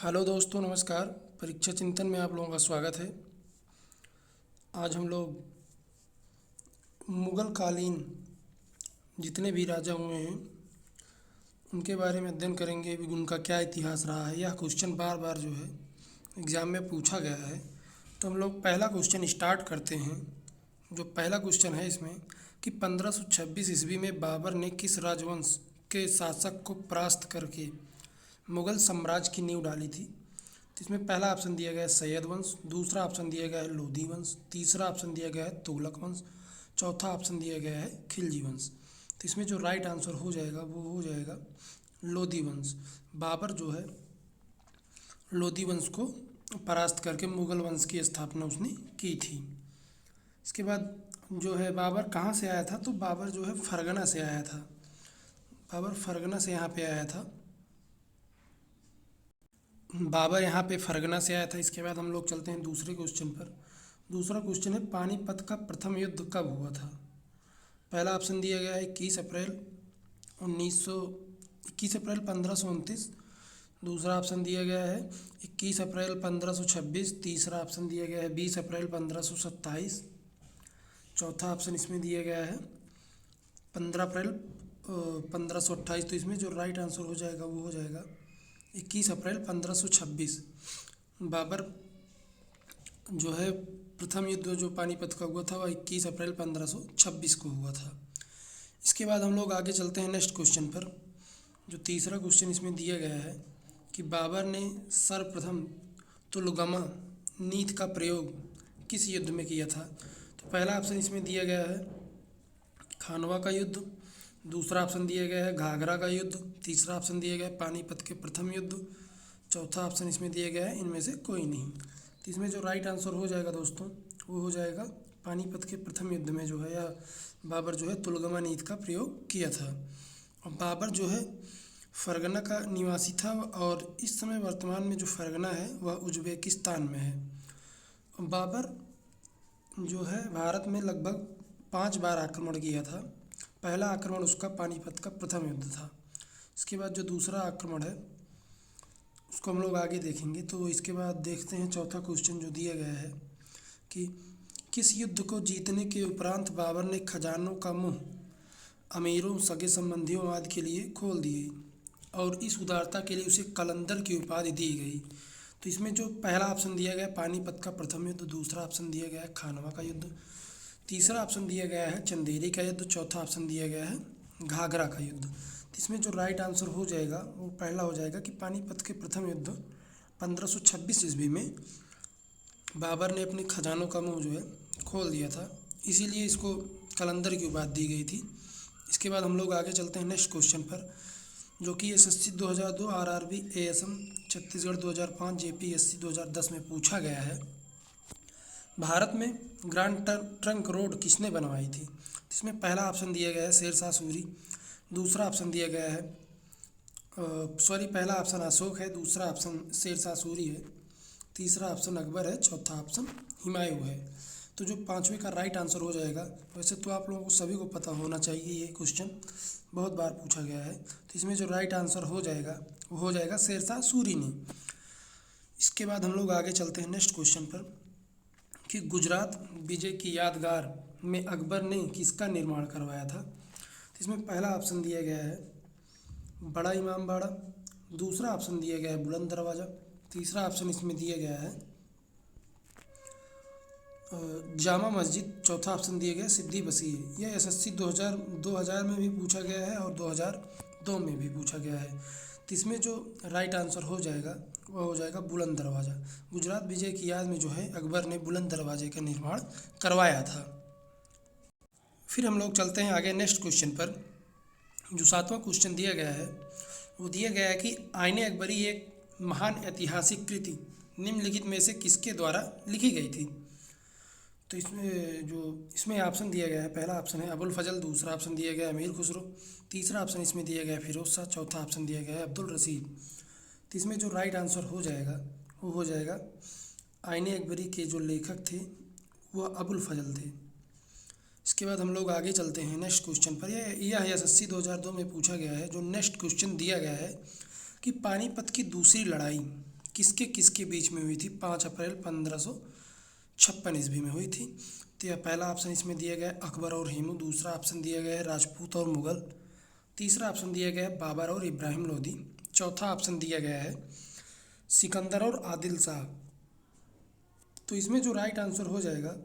Hello दोस्तों, नमस्कार। परीक्षा चिंतन में आप लोगों का स्वागत है। आज हम लोग मुग़ल कालीन जितने भी राजा हुए हैं उनके बारे में अध्ययन करेंगे, भी उनका क्या इतिहास रहा है। यह क्वेश्चन बार बार जो है एग्ज़ाम में पूछा गया है। तो हम लोग पहला क्वेश्चन स्टार्ट करते हैं। जो पहला क्वेश्चन है इसमें कि 1526 ईस्वी में बाबर ने किस राजवंश के शासक को परास्त करके मुग़ल साम्राज्य की नींव डाली थी। तो इसमें पहला ऑप्शन दिया गया है सैयद वंश, दूसरा ऑप्शन दिया गया है लोधी वंश, तीसरा ऑप्शन दिया गया है तुगलक वंश, चौथा ऑप्शन दिया गया है खिलजी वंश। तो इसमें जो राइट आंसर हो जाएगा वो हो जाएगा लोधी वंश। बाबर जो है लोधी वंश को परास्त करके मुग़ल वंश की स्थापना उसने की थी। इसके बाद जो है बाबर कहाँ से आया था, तो बाबर जो है फरगना से आया था। बाबर फरगना से यहाँ पे आया था। बाबर यहाँ पे फरगना से आया था। इसके बाद हम लोग चलते हैं दूसरे क्वेश्चन पर। दूसरा क्वेश्चन है पानीपत का प्रथम युद्ध कब हुआ था। पहला ऑप्शन दिया गया है 21 अप्रैल 1529। दूसरा ऑप्शन दिया गया है 21 अप्रैल 1526। तीसरा ऑप्शन दिया गया है 20 अप्रैल 1527। चौथा ऑप्शन इसमें दिया गया है 15 अप्रैल 1528। तो इसमें जो राइट आंसर हो जाएगा वो हो जाएगा 21 अप्रैल 1526। बाबर जो है प्रथम युद्ध जो पानीपत का हुआ था वह 21 अप्रैल 1526 को हुआ था। इसके बाद हम लोग आगे चलते हैं नेक्स्ट क्वेश्चन पर। जो तीसरा क्वेश्चन इसमें दिया गया है कि बाबर ने सर्वप्रथम तुलगमा नीति का प्रयोग किस युद्ध में किया था। तो पहला ऑप्शन इसमें दिया गया है खानवा का युद्ध, दूसरा ऑप्शन दिया गया है घाघरा का युद्ध, तीसरा ऑप्शन दिया गया है पानीपत के प्रथम युद्ध, चौथा ऑप्शन इसमें दिया गया है इनमें से कोई नहीं। तो इसमें जो राइट आंसर हो जाएगा दोस्तों वो हो जाएगा पानीपत के प्रथम युद्ध में जो है या बाबर जो है तुलगमा नीति का प्रयोग किया था। और बाबर जो है फरगना का निवासी था और इस समय वर्तमान में जो फरगना है वह उज्बेकिस्तान में है। बाबर जो है भारत में लगभग 5 बार आक्रमण किया था। पहला आक्रमण उसका पानीपत का प्रथम युद्ध था। इसके बाद जो दूसरा आक्रमण है उसको हम लोग आगे देखेंगे। तो इसके बाद देखते हैं चौथा क्वेश्चन जो दिया गया है कि किस युद्ध को जीतने के उपरांत बाबर ने खजानों का मुंह अमीरों सगे संबंधियों आदि के लिए खोल दिए और इस उदारता के लिए उसे कलंदर की उपाधि दी गई। तो इसमें जो पहला ऑप्शन दिया गया पानीपत का प्रथम युद्ध, दूसरा ऑप्शन दिया गया है खानवा का युद्ध, तीसरा ऑप्शन दिया गया है चंदेरी का युद्ध, चौथा ऑप्शन दिया गया है घाघरा का युद्ध। तो इसमें जो राइट आंसर हो जाएगा वो पहला हो जाएगा कि पानीपत के प्रथम युद्ध 1526 ईस्वी में बाबर ने अपने खजानों का मुंह जो है खोल दिया था, इसीलिए इसको कलंदर की उपाधि दी गई थी। इसके बाद हम लोग आगे चलते हैं नेक्स्ट क्वेश्चन पर जो कि SSC 2002, RRB, ASM Chhattisgarh 2005, JPSC 2010 में पूछा गया है। भारत में ग्रांड ट्रंक रोड किसने बनवाई थी। इसमें पहला ऑप्शन दिया गया है शेरशाह सूरी, दूसरा ऑप्शन दिया गया है पहला ऑप्शन अशोक है, दूसरा ऑप्शन शेरशाह सूरी है, तीसरा ऑप्शन अकबर है, चौथा ऑप्शन हुमायूं है। तो जो पांचवे का राइट आंसर हो जाएगा, वैसे तो आप लोगों को सभी को पता होना चाहिए, ये क्वेश्चन बहुत बार पूछा गया है। तो इसमें जो राइट आंसर हो जाएगा वो हो जाएगा शेरशाह सूरी ने। इसके बाद हम लोग आगे चलते हैं नेक्स्ट क्वेश्चन पर कि गुजरात विजय की यादगार में अकबर ने किसका निर्माण करवाया था। तो इसमें पहला ऑप्शन दिया गया है बड़ा इमामबाड़ा, दूसरा ऑप्शन दिया गया है बुलंद दरवाज़ा, तीसरा ऑप्शन इसमें दिया गया है जामा मस्जिद, चौथा ऑप्शन दिया गया है सिद्दी वसीह। यह एसएससी 2000 में भी पूछा गया है और 2002 में भी पूछा गया है। तो इसमें जो राइट आंसर हो जाएगा वह हो जाएगा बुलंद दरवाज़ा। गुजरात विजय की याद में जो है अकबर ने बुलंद दरवाजे का निर्माण करवाया था। फिर हम लोग चलते हैं आगे नेक्स्ट क्वेश्चन पर। जो सातवां क्वेश्चन दिया गया है वो दिया गया है कि आईने अकबरी एक महान ऐतिहासिक कृति निम्नलिखित में से किसके द्वारा लिखी गई थी। तो इसमें ऑप्शन दिया गया है, पहला ऑप्शन है अबुल फजल, दूसरा ऑप्शन दिया गया है अमीर खुसरो, तीसरा ऑप्शन इसमें दिया गया है फिरोज शाह, चौथा ऑप्शन दिया गया है अब्दुल रसीद। तो इसमें जो राइट आंसर हो जाएगा वो हो जाएगा आईने अकबरी के जो लेखक थे वह अबुल फजल थे। इसके बाद हम लोग आगे चलते हैं नेक्स्ट क्वेश्चन पर। यह एसएससी 2002 में पूछा गया है। जो नेक्स्ट क्वेश्चन दिया गया है कि पानीपत की दूसरी लड़ाई किसके किसके बीच में हुई थी? 5 अप्रैल 1556 ईस्वी में हुई थी। तो यह पहला ऑप्शन इसमें दिया गया है अकबर और हेमू, दूसरा ऑप्शन दिया गया है राजपूत और मुगल, तीसरा ऑप्शन दिया गया है बाबर और इब्राहिम लोदी, चौथा ऑप्शन दिया गया है सिकंदर और आदिल शाह। तो इसमें जो राइट आंसर हो जाएगा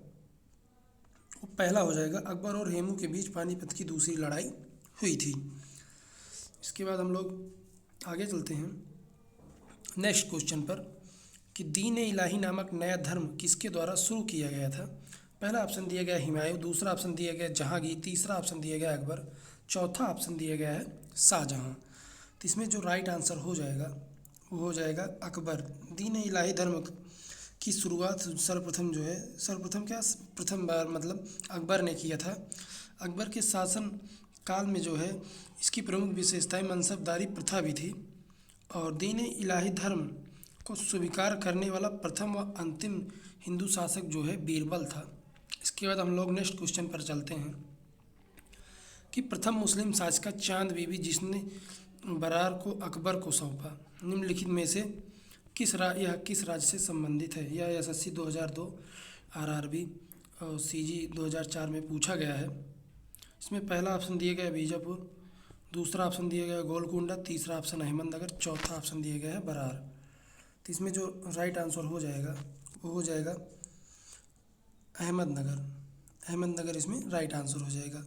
वो पहला हो जाएगा, अकबर और हेमू के बीच पानीपत की दूसरी लड़ाई हुई थी। इसके बाद हम लोग आगे चलते हैं नेक्स्ट क्वेश्चन पर कि दीन इलाही नामक नया धर्म किसके द्वारा शुरू किया गया था? पहला ऑप्शन दिया गया हुमायूं, दूसरा ऑप्शन दिया गया जहांगीर, तीसरा ऑप्शन दिया गया अकबर, चौथा ऑप्शन दिया गया है शाहजहां। तो इसमें जो राइट आंसर हो जाएगा वो हो जाएगा अकबर। दीन इलाही धर्म की शुरुआत सर्वप्रथम जो है, सर्वप्रथम क्या, प्रथम बार मतलब अकबर ने किया था। अकबर के शासन काल में जो है इसकी प्रमुख विशेषताएं मनसबदारी प्रथा भी थी और दीन इलाही धर्म को स्वीकार करने वाला प्रथम व अंतिम हिंदू शासक जो है बीरबल था। इसके बाद हम लोग नेक्स्ट क्वेश्चन पर चलते हैं कि प्रथम मुस्लिम शासिका चांद बीबी जिसने बरार को अकबर को सौंपा, निम्नलिखित में से यह किस राज्य से संबंधित है? यह एसएससी 2002, आरआरबी और सीजी 2004 में पूछा गया है। इसमें पहला ऑप्शन दिया गया है बीजापुर, दूसरा ऑप्शन दिया गया है गोलकुंडा, तीसरा ऑप्शन अहमदनगर, चौथा ऑप्शन दिया गया है बरार। तो इसमें जो राइट आंसर हो जाएगा वो हो जाएगा अहमदनगर। अहमदनगर इसमें राइट आंसर हो जाएगा।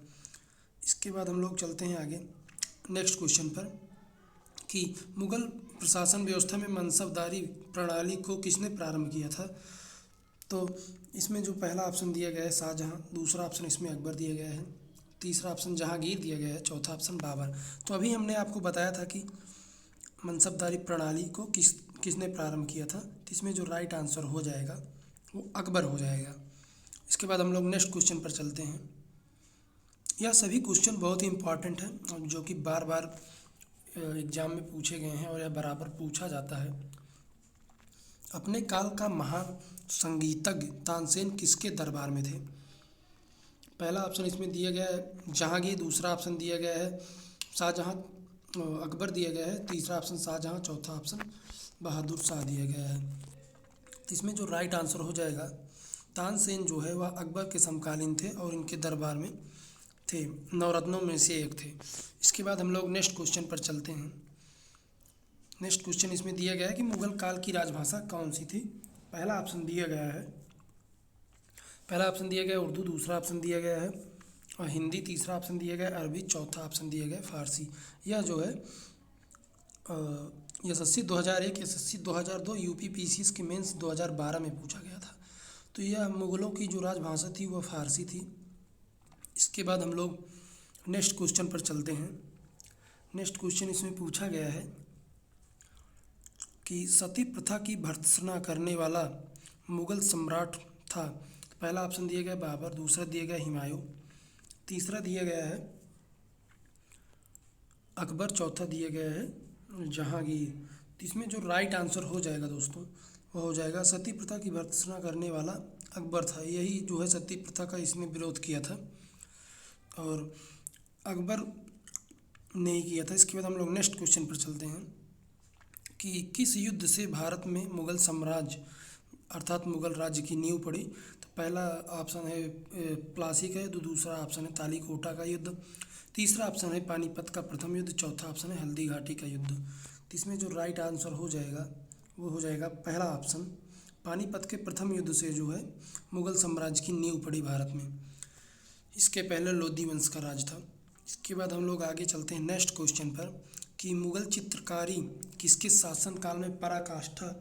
इसके बाद हम लोग चलते हैं आगे नेक्स्ट क्वेश्चन पर कि मुगल प्रशासन व्यवस्था में मनसबदारी प्रणाली को किसने प्रारंभ किया था? तो इसमें जो पहला ऑप्शन दिया गया है शाहजहां, दूसरा ऑप्शन इसमें अकबर दिया गया है, तीसरा ऑप्शन जहांगीर दिया गया है, चौथा ऑप्शन बाबर। तो अभी हमने आपको बताया था कि मनसबदारी प्रणाली को किसने प्रारंभ किया था। तो इसमें जो राइट आंसर हो जाएगा वो अकबर हो जाएगा। इसके बाद हम लोग नेक्स्ट क्वेश्चन पर चलते हैं। यह सभी क्वेश्चन बहुत ही इम्पॉर्टेंट हैं जो कि बार बार एग्जाम में पूछे गए हैं और यह बराबर पूछा जाता है। अपने काल का महान संगीतज्ञ तानसेन किसके दरबार में थे? पहला ऑप्शन इसमें दिया गया है जहांगीर, दूसरा ऑप्शन दिया गया है शाहजहां, अकबर दिया गया है, तीसरा ऑप्शन शाहजहां, चौथा ऑप्शन बहादुर शाह दिया गया है। तो इसमें जो राइट आंसर हो जाएगा तानसेन जो है वह अकबर के समकालीन थे और इनके दरबार में थे, नवरत्नों में से एक थे। इसके बाद हम लोग नेक्स्ट क्वेश्चन पर चलते हैं। नेक्स्ट क्वेश्चन इसमें दिया गया है कि मुगल काल की राजभाषा कौन सी थी? पहला ऑप्शन दिया गया है उर्दू, दूसरा ऑप्शन दिया गया है और हिंदी, तीसरा ऑप्शन दिया गया है अरबी, चौथा ऑप्शन दिया गया है फारसी। यह जो है एसएससी 2001, एसएससी 2002, यूपी पीसीएस के मेंस 2012 में पूछा गया था। तो यह मुगलों की जो राजभाषा थी वह फारसी थी। इसके बाद हम लोग नेक्स्ट क्वेश्चन पर चलते हैं। नेक्स्ट क्वेश्चन इसमें पूछा गया है कि सती प्रथा की भर्त्सना करने वाला मुगल सम्राट था। पहला ऑप्शन दिया गया बाबर, दूसरा दिया गया हुमायूं, तीसरा दिया गया है अकबर, चौथा दिया गया है जहांगीर। इसमें जो राइट आंसर हो जाएगा दोस्तों वह हो जाएगा सती प्रथा की भर्त्सना करने वाला अकबर था। यही जो है सती प्रथा का इसने विरोध किया था और अकबर ने ही किया था। इसके बाद हम लोग नेक्स्ट क्वेश्चन पर चलते हैं कि किस युद्ध से भारत में मुगल साम्राज्य अर्थात मुगल राज्य की नींव पड़ी? तो पहला ऑप्शन है प्लासी का युद्ध, दूसरा ऑप्शन है तालीकोटा का युद्ध, तीसरा ऑप्शन है पानीपत का प्रथम युद्ध, चौथा ऑप्शन है हल्दी घाटी का युद्ध। तो इसमें जो राइट आंसर हो जाएगा वो हो जाएगा पहला ऑप्शन, पानीपत के प्रथम युद्ध से जो है मुगल साम्राज्य की नींव पड़ी भारत में। इसके पहले लोधी वंश का राज था। इसके बाद हम लोग आगे चलते हैं नेक्स्ट क्वेश्चन पर कि मुगल चित्रकारी किसके शासन काल में पराकाष्ठा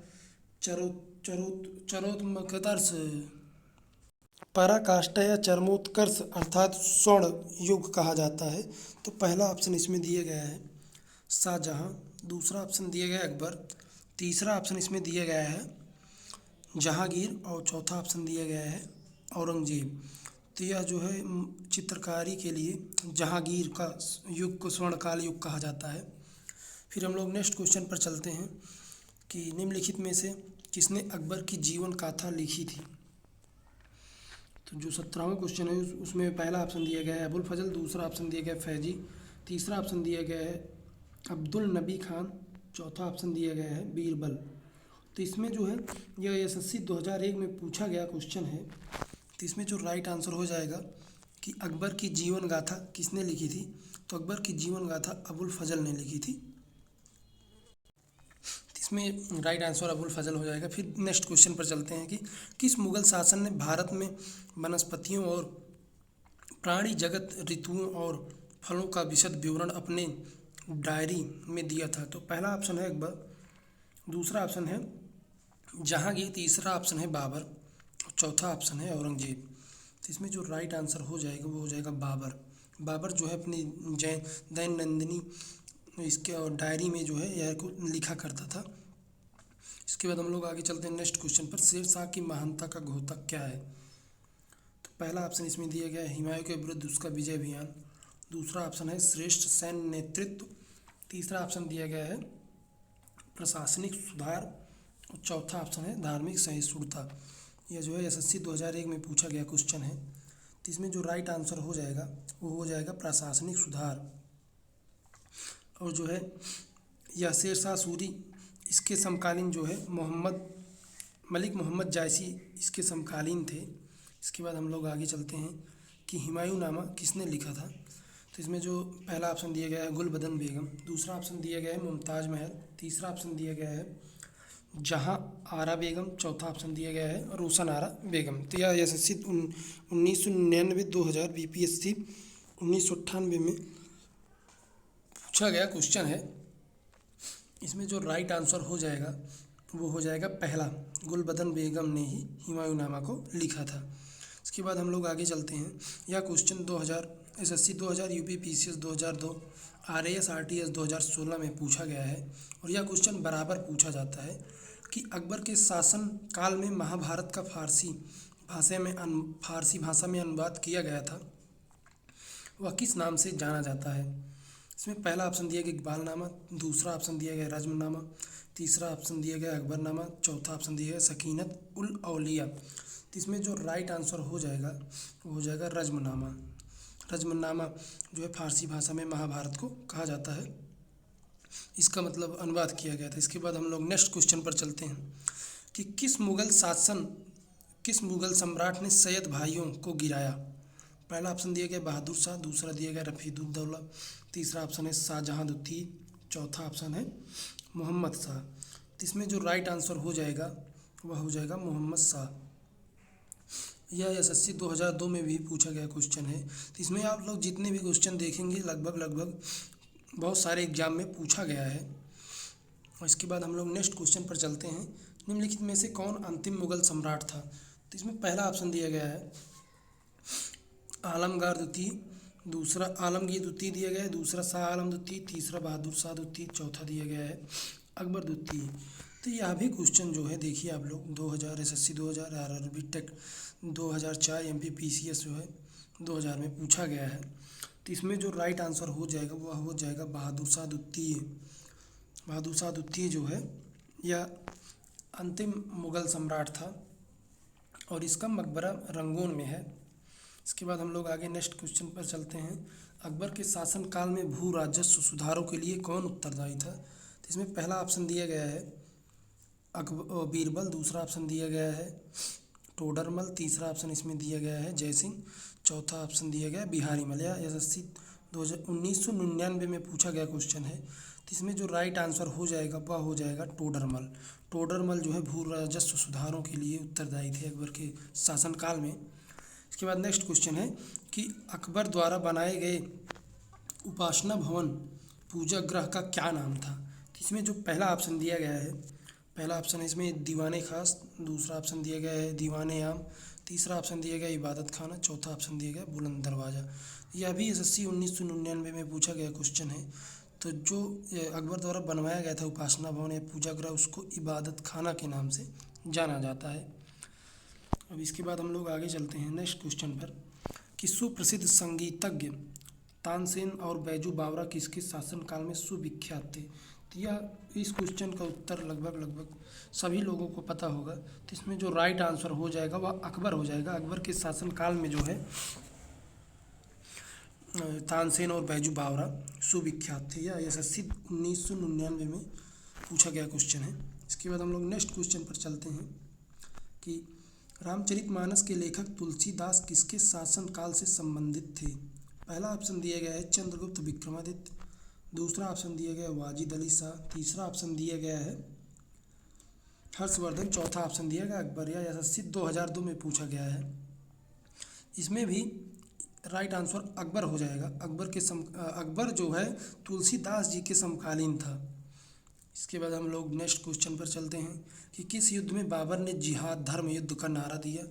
पराकाष्ठा या चरमोत्कर्ष अर्थात स्वर्ण युग कहा जाता है। तो पहला ऑप्शन इसमें दिया गया है शाहजहां, दूसरा ऑप्शन दिया गया है अकबर, तीसरा ऑप्शन इसमें दिया गया है जहांगीर और चौथा ऑप्शन दिया गया है औरंगजेब। तो यह जो है चित्रकारी के लिए जहांगीर का युग को स्वर्णकाल युग कहा जाता है। फिर हम लोग नेक्स्ट क्वेश्चन पर चलते हैं कि निम्नलिखित में से किसने अकबर की जीवन गाथा लिखी थी? तो जो 17वां क्वेश्चन है उसमें पहला ऑप्शन दिया गया है अबुल फजल, दूसरा ऑप्शन दिया गया है फैजी, तीसरा ऑप्शन दिया गया है अब्दुल नबी खान, चौथा ऑप्शन दिया गया है बीरबल। तो इसमें जो है यह एसएससी 2001 में पूछा गया क्वेश्चन है। तो इसमें जो राइट आंसर हो जाएगा कि अकबर की जीवन गाथा किसने लिखी थी, तो अकबर की जीवन गाथा अबुल फजल ने लिखी थी। इसमें राइट आंसर अबुल फजल हो जाएगा। फिर नेक्स्ट क्वेश्चन पर चलते हैं कि किस मुगल शासन ने भारत में वनस्पतियों और प्राणी जगत, ऋतुओं और फलों का विशद विवरण अपने डायरी में दिया था। तो पहला ऑप्शन है अकबर, दूसरा ऑप्शन है जहांगीर, तीसरा ऑप्शन है बाबर और चौथा ऑप्शन है औरंगजेब। तो इसमें जो राइट आंसर हो जाएगा वो हो जाएगा बाबर। बाबर जो है अपनी जैन दैनंदिनी इसके और डायरी में जो है यह को लिखा करता था। इसके बाद हम लोग आगे चलते हैं नेक्स्ट क्वेश्चन पर। शेर शाह की महानता का घोतक क्या है? तो पहला ऑप्शन इसमें दिया गया है हुमायूं के विरुद्ध उसका विजय अभियान, दूसरा ऑप्शन है श्रेष्ठ सैन्य नेतृत्व, तीसरा ऑप्शन दिया गया है प्रशासनिक सुधार और चौथा ऑप्शन है धार्मिक सहिष्णुता। यह जो है एसएससी 2001 में पूछा गया क्वेश्चन है। तो इसमें जो राइट आंसर हो जाएगा वो हो जाएगा प्रशासनिक सुधार। और जो है यह शेर शाह सूरी, इसके समकालीन जो है मलिक मोहम्मद जायसी इसके समकालीन थे। इसके बाद हम लोग आगे चलते हैं कि हुमायूं नामा किसने लिखा था। तो इसमें जो पहला ऑप्शन दिया गया है गुलबदन बेगम, दूसरा ऑप्शन दिया गया है मुमताज़ महल, तीसरा ऑप्शन दिया गया है जहाँ आरा बेगम, चौथा ऑप्शन दिया गया है रोशन आरा बेगम। तो यह एसएससी 1999 2000 बीपीएससी 1998 में पूछा गया क्वेश्चन है। इसमें जो राइट आंसर हो जाएगा वो हो जाएगा पहला, गुलबदन बेगम ने ही हुमायूं नामा को लिखा था। इसके बाद हम लोग आगे चलते हैं। यह question 2000 SSC 2000 UP PCS 2002 RAS RTS 2016 में पूछा गया है। और यह क्वेश्चन बराबर पूछा जाता है कि अकबर के शासन काल में महाभारत का फारसी भाषा में अनुवाद किया गया था, वह किस नाम से जाना जाता है? इसमें पहला ऑप्शन दिया गया इकबालनामा, दूसरा ऑप्शन दिया गया रज्मनामा, तीसरा ऑप्शन दिया गया अकबरनामा, चौथा ऑप्शन दिया गया सकीनत उल औलिया। तो इसमें जो राइट आंसर हो जाएगा वो हो जाएगा रज्मनामा। रज्मनामा जो है फारसी भाषा में महाभारत को कहा जाता है, इसका मतलब अनुवाद किया गया था। इसके बाद हम लोग नेक्स्ट क्वेश्चन पर चलते हैं कि किस मुगल सम्राट ने सैयद भाइयों को गिराया? पहला ऑप्शन दिया गया बहादुर शाह, दूसरा दिया गया रफीदुद्दौला, तीसरा ऑप्शन है शाहजहां द्वितीय, चौथा ऑप्शन है मोहम्मद शाह। तो इसमें जो राइट आंसर हो जाएगा वह हो जाएगा मोहम्मद शाह। यह एसएससी 2002 में भी पूछा गया क्वेश्चन है। तो इसमें आप लोग जितने भी क्वेश्चन देखेंगे लगभग बहुत सारे एग्जाम में पूछा गया है। और इसके बाद हम लोग नेक्स्ट क्वेश्चन पर चलते हैं। निम्नलिखित में से कौन अंतिम मुगल सम्राट था? तो इसमें पहला ऑप्शन दिया गया है आलमगीर द्वितीय, दूसरा आलमगीर द्वितीय दिया गया है, दूसरा शाह आलम द्वितीय, तीसरा बहादुर शाह द्वितीय, चौथा दिया गया है अकबर द्वितीय। तो यह भी क्वेश्चन जो है देखिए आप लोग 2000 SSC 2000 RRB tech 2004 MP PCS जो है 2000 में पूछा गया है। तो इसमें जो राइट आंसर हो जाएगा वह हो जाएगा बहादुर शाह द्वितीय। बहादुर शाह द्वितीय जो है यह अंतिम मुगल सम्राट था और इसका मकबरा रंगून में है। इसके बाद हम लोग आगे नेक्स्ट क्वेश्चन पर चलते हैं। अकबर के शासनकाल में भू राजस्व सुधारों के लिए कौन उत्तरदायी था? तो इसमें पहला ऑप्शन दिया गया है बीरबल, दूसरा ऑप्शन दिया गया है टोडरमल, तीसरा ऑप्शन इसमें दिया गया है जयसिंह, चौथा ऑप्शन दिया गया बिहारी मल। यह एसएससी 1999 में पूछा गया क्वेश्चन है। तो इसमें जो राइट आंसर हो जाएगा वह हो जाएगा टोडरमल। टोडरमल जो है भू राजस्व सुधारों के लिए उत्तरदायी थे अकबर के शासनकाल में। इसके बाद नेक्स्ट क्वेश्चन है कि अकबर द्वारा बनाए गए उपासना भवन पूजा गृह का क्या नाम था? तो इसमें जो पहला ऑप्शन दिया गया है, पहला ऑप्शन है इसमें दीवाने खास, दूसरा ऑप्शन दिया गया है दीवाने आम, तीसरा ऑप्शन दिया गया इबादत खाना, चौथा ऑप्शन दिया गया बुलंद दरवाज़ा। यह भी एसएससी 1999 में पूछा गया क्वेश्चन है। तो जो अकबर द्वारा बनवाया गया था उपासना भवन या पूजा गृह उसको इबादत खाना के नाम से जाना जाता है। अब इसके बाद हम लोग आगे चलते हैं नेक्स्ट क्वेश्चन पर कि सुप्रसिद्ध संगीतज्ञ तानसेन और बैजू बावरा किसके शासनकाल में सुविख्यात थे? तो यह इस क्वेश्चन का उत्तर लगभग सभी लोगों को पता होगा। तो इसमें जो राइट आंसर हो जाएगा वह अकबर हो जाएगा। अकबर के शासनकाल में जो है तानसेन और बैजू बावरा सुविख्यात थे। यह एसएससी 1999 में पूछा गया क्वेश्चन है। इसके बाद हम लोग नेक्स्ट क्वेश्चन पर चलते हैं कि रामचरितमानस के लेखक तुलसीदास किसके शासन काल से संबंधित थे। पहला ऑप्शन दिया गया है चंद्रगुप्त विक्रमादित्य, दूसरा ऑप्शन दिया गया है वाजिद अली शाह, तीसरा ऑप्शन दिया गया है हर्षवर्धन, चौथा ऑप्शन दिया गया अकबर। या यशस्वी 2002 में पूछा गया है। इसमें भी राइट आंसर अकबर हो जाएगा। अकबर जो है तुलसीदास जी के समकालीन था। इसके बाद हम लोग नेक्स्ट क्वेश्चन पर चलते हैं कि किस युद्ध में बाबर ने जिहाद धर्म युद्ध का नारा दिया,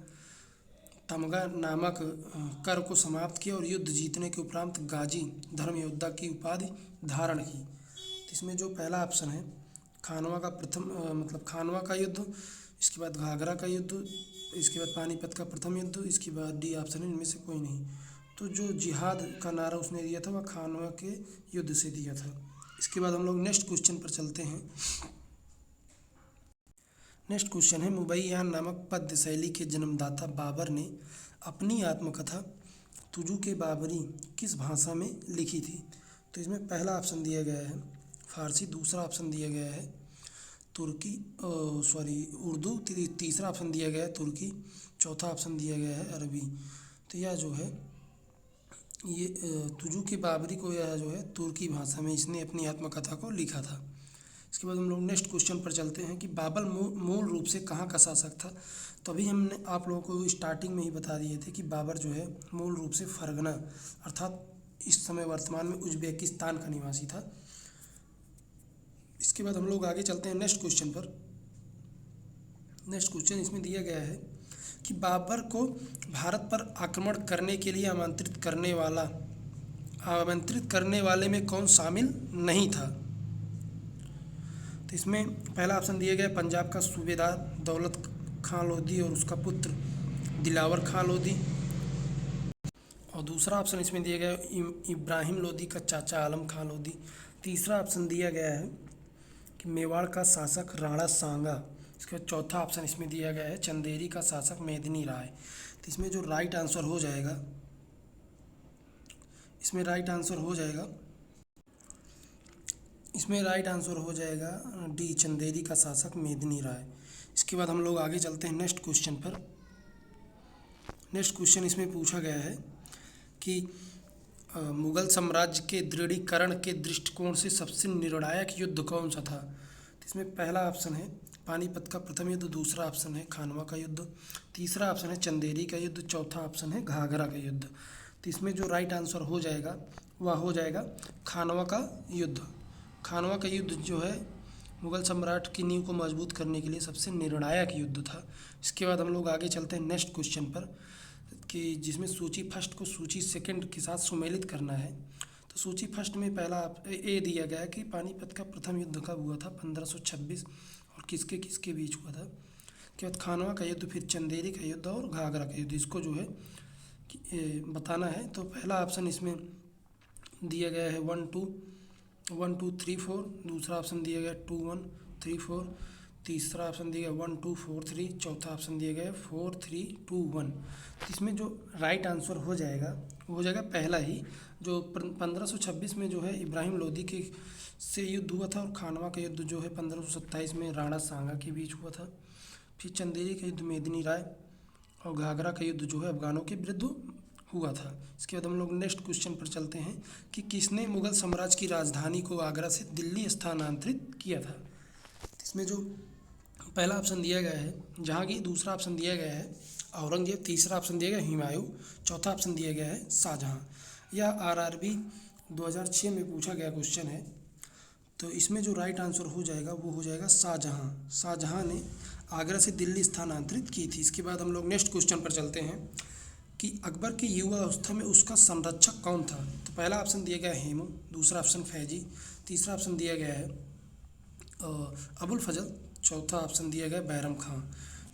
तमगा नामक कर को समाप्त किया और युद्ध जीतने के उपरांत गाजी धर्म योद्धा की उपाधि धारण की। तो इसमें जो पहला ऑप्शन है खानवा का खानवा का युद्ध, इसके बाद घाघरा का युद्ध, इसके बाद पानीपत का प्रथम युद्ध, इसके बाद डी ऑप्शन है इनमें से कोई नहीं। तो जो जिहाद का नारा उसने दिया था वह खानवा के युद्ध से दिया था। इसके बाद हम लोग नेक्स्ट क्वेश्चन पर चलते हैं। नेक्स्ट क्वेश्चन है मुबैयान नामक पद्य शैली के जन्मदाता बाबर ने अपनी आत्मकथा तुजू के बाबरी किस भाषा में लिखी थी। तो इसमें पहला ऑप्शन दिया गया है फारसी, दूसरा ऑप्शन दिया गया है उर्दू, तीसरा ऑप्शन दिया गया है तुर्की, चौथा ऑप्शन दिया गया है अरबी। तो यह जो है ये तुजू के बाबरी को यह जो है तुर्की भाषा में इसने अपनी आत्मकथा को लिखा था। इसके बाद हम लोग नेक्स्ट क्वेश्चन पर चलते हैं कि बाबर मूल रूप से कहाँ का शासक था। तो अभी हमने आप लोगों को स्टार्टिंग में ही बता दिए थे कि बाबर जो है मूल रूप से फरगना अर्थात इस समय वर्तमान में उज्बेकिस्तान का निवासी था। इसके बाद हम लोग आगे चलते हैं नेक्स्ट क्वेश्चन पर। नेक्स्ट क्वेश्चन इसमें दिया गया है कि बाबर को भारत पर आक्रमण करने के लिए आमंत्रित करने वाले में कौन शामिल नहीं था। तो इसमें पहला ऑप्शन दिया गया पंजाब का सूबेदार दौलत खां लोधी और उसका पुत्र दिलावर खां लोधी, और दूसरा ऑप्शन इसमें दिया गया इब्राहिम लोधी का चाचा आलम खां लोधी। तीसरा ऑप्शन दिया गया है कि मेवाड़ का शासक राणा सांगा। इसके बाद चौथा ऑप्शन इसमें दिया गया है चंदेरी का शासक मेदिनी राय। तो इसमें जो राइट आंसर हो जाएगा इसमें राइट आंसर हो जाएगा डी चंदेरी का शासक मेदिनी राय। इसके बाद हम लोग आगे चलते हैं नेक्स्ट क्वेश्चन पर। नेक्स्ट क्वेश्चन इसमें पूछा गया है कि मुगल साम्राज्य के दृढ़ीकरण के दृष्टिकोण से सबसे निर्णायक युद्ध कौन सा था। तो इसमें पहला ऑप्शन है पानीपत का प्रथम युद्ध, दूसरा ऑप्शन है खानवा का युद्ध, तीसरा ऑप्शन है चंदेरी का युद्ध, चौथा ऑप्शन है घाघरा का युद्ध। तो इसमें जो राइट आंसर हो जाएगा वह हो जाएगा खानवा का युद्ध। खानवा का युद्ध जो है मुगल सम्राट की नींव को मजबूत करने के लिए सबसे निर्णायक युद्ध था। इसके बाद हम लोग आगे चलते हैं नेक्स्ट क्वेश्चन पर कि जिसमें सूची फर्स्ट को सूची सेकंड के साथ सुमेलित करना है। तो सूची फर्स्ट में पहला ए दिया गया है कि पानीपत का प्रथम युद्ध कब हुआ था 1526 और किसके किसके बीच हुआ था। उसके बाद खानवा का युद्ध, फिर चंदेरी का युद्ध और घाघरा का युद्ध, इसको जो है बताना है। तो पहला ऑप्शन इसमें दिया गया है 1 2 3 4, दूसरा ऑप्शन दिया गया 2 1 3 4, तीसरा ऑप्शन दिया गया 1 2 4 3, चौथा ऑप्शन दिया गया 4 3 2 1। इसमें जो राइट आंसर हो जाएगा वो हो जाएगा पहला ही, जो 1526 में जो है इब्राहिम लोधी के से युद्ध हुआ था और खानवा का युद्ध जो है 1527 में राणा सांगा के बीच हुआ था। फिर चंदेरी का युद्ध मेदिनी राय और घाघरा का युद्ध जो है अफगानों के विरुद्ध हुआ था। इसके बाद हम लोग नेक्स्ट क्वेश्चन पर चलते हैं कि किसने मुगल साम्राज्य की राजधानी को आगरा से दिल्ली स्थानांतरित किया था। इसमें जो पहला ऑप्शन दिया गया है जहांगीर, दूसरा ऑप्शन दिया गया है औरंगजेब, तीसरा ऑप्शन दिया गया हुमायूं, चौथा ऑप्शन दिया गया है शाहजहां। यह आरआरबी 2006 में पूछा गया क्वेश्चन है। तो इसमें जो राइट आंसर हो जाएगा वो हो जाएगा शाहजहां। शाहजहां ने आगरा से दिल्ली स्थानांतरित की थी। इसके बाद हम लोग नेक्स्ट क्वेश्चन पर चलते हैं कि अकबर की युवा अवस्था में उसका संरक्षक कौन था। तो पहला ऑप्शन दिया गया हेमू, दूसरा ऑप्शन फैजी, तीसरा ऑप्शन दिया गया है अबुल फजल, चौथा ऑप्शन दिया गया बैरम खां।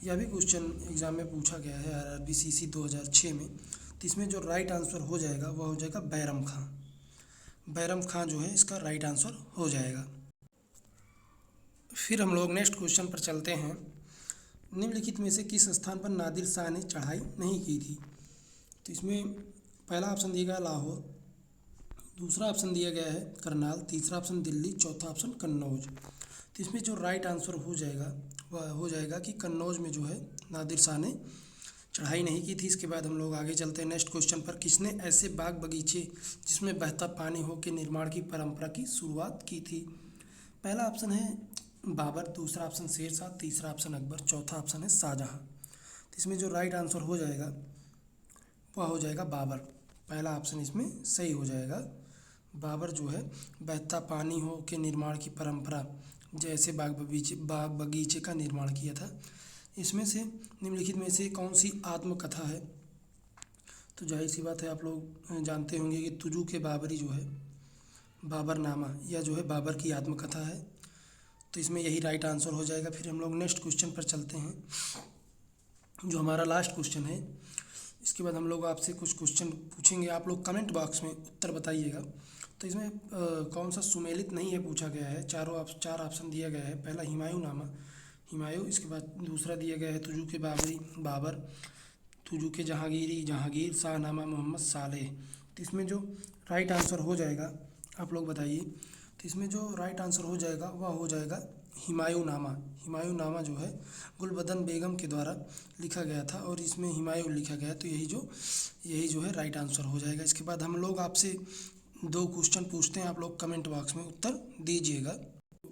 यह भी क्वेश्चन एग्जाम में पूछा गया है आरआरबी 2006 में। तो इसमें जो राइट आंसर हो जाएगा वह हो जाएगा बैरम खां। बैरम खां जो है इसका राइट आंसर हो जाएगा। फिर हम लोग नेक्स्ट क्वेश्चन पर चलते हैं। निम्नलिखित में से किस स्थान पर नादिर शाह ने चढ़ाई नहीं की थी। तो इसमें पहला ऑप्शन दिया गया लाहौर, दूसरा ऑप्शन दिया गया है करनाल, तीसरा ऑप्शन दिल्ली, चौथा ऑप्शन कन्नौज। तो इसमें जो राइट आंसर हो जाएगा वह हो जाएगा कि कन्नौज में जो है नादिर शाह ने चढ़ाई नहीं की थी। इसके बाद हम लोग आगे चलते हैं नेक्स्ट क्वेश्चन पर। किसने ऐसे बाग बगीचे जिसमें बहता पानी हो के निर्माण की परंपरा की शुरुआत की थी? पहला ऑप्शन है बाबर, दूसरा ऑप्शन शेरशाह, तीसरा ऑप्शन अकबर, चौथा ऑप्शन है शाहजहाँ। तो इसमें जो राइट आंसर हो जाएगा वह हो जाएगा बाबर। पहला ऑप्शन इसमें सही हो जाएगा। बाबर जो है बहता पानी हो के निर्माण की परंपरा जैसे बाग बगीचे का निर्माण किया था। इसमें से निम्नलिखित में से कौन सी आत्मकथा है? तो जाहिर सी बात है आप लोग जानते होंगे कि तुजू के बाबरी जो है बाबरनामा या जो है बाबर की आत्मकथा है। तो इसमें यही राइट आंसर हो जाएगा। फिर हम लोग नेक्स्ट क्वेश्चन पर चलते हैं जो हमारा लास्ट क्वेश्चन है। इसके बाद हम लोग आपसे कुछ क्वेश्चन पूछेंगे, आप लोग कमेंट बॉक्स में उत्तर बताइएगा। तो इसमें कौन सा सुमेलित नहीं है पूछा गया है। चार ऑप्शन दिया गया है। पहला हुमायूं नामा, हुमायूं। इसके बाद दूसरा दिया गया है तुजू के बाबरी, बाबर। तुजू के जहांगीरी, जहांगीर। शाहनामा, मोहम्मद सालेह। तो इसमें जो राइट आंसर हो जाएगा आप लोग बताइए। तो इसमें जो राइट आंसर हो जाएगा वह हो जाएगा हुमायूं नामा। हुमायूं नामा जो है गुलबदन बेगम के द्वारा लिखा गया था और इसमें हुमायूं लिखा गया। तो यही जो है राइट आंसर हो जाएगा। इसके बाद हम लोग आपसे 2 क्वेश्चन पूछते हैं, आप लोग कमेंट बॉक्स में उत्तर दीजिएगा।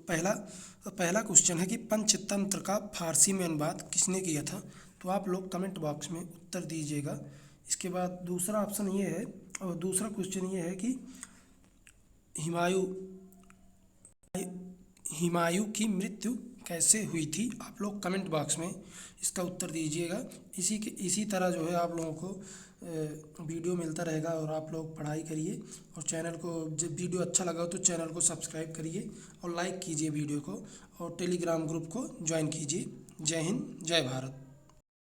पहला क्वेश्चन है कि पंचतंत्र का फारसी में अनुवाद किसने किया था? तो आप लोग कमेंट बॉक्स में उत्तर दीजिएगा। इसके बाद दूसरा ऑप्शन ये है और दूसरा क्वेश्चन ये है कि हुमायूं हुमायूं की मृत्यु कैसे हुई थी? आप लोग कमेंट बॉक्स में इसका उत्तर दीजिएगा। इसी तरह जो है आप लोगों को वीडियो मिलता रहेगा और आप लोग पढ़ाई करिए और चैनल को, जब वीडियो अच्छा लगा हो तो चैनल को सब्सक्राइब करिए और लाइक कीजिए वीडियो को और टेलीग्राम ग्रुप को ज्वाइन कीजिए। जय हिंद, जय भारत।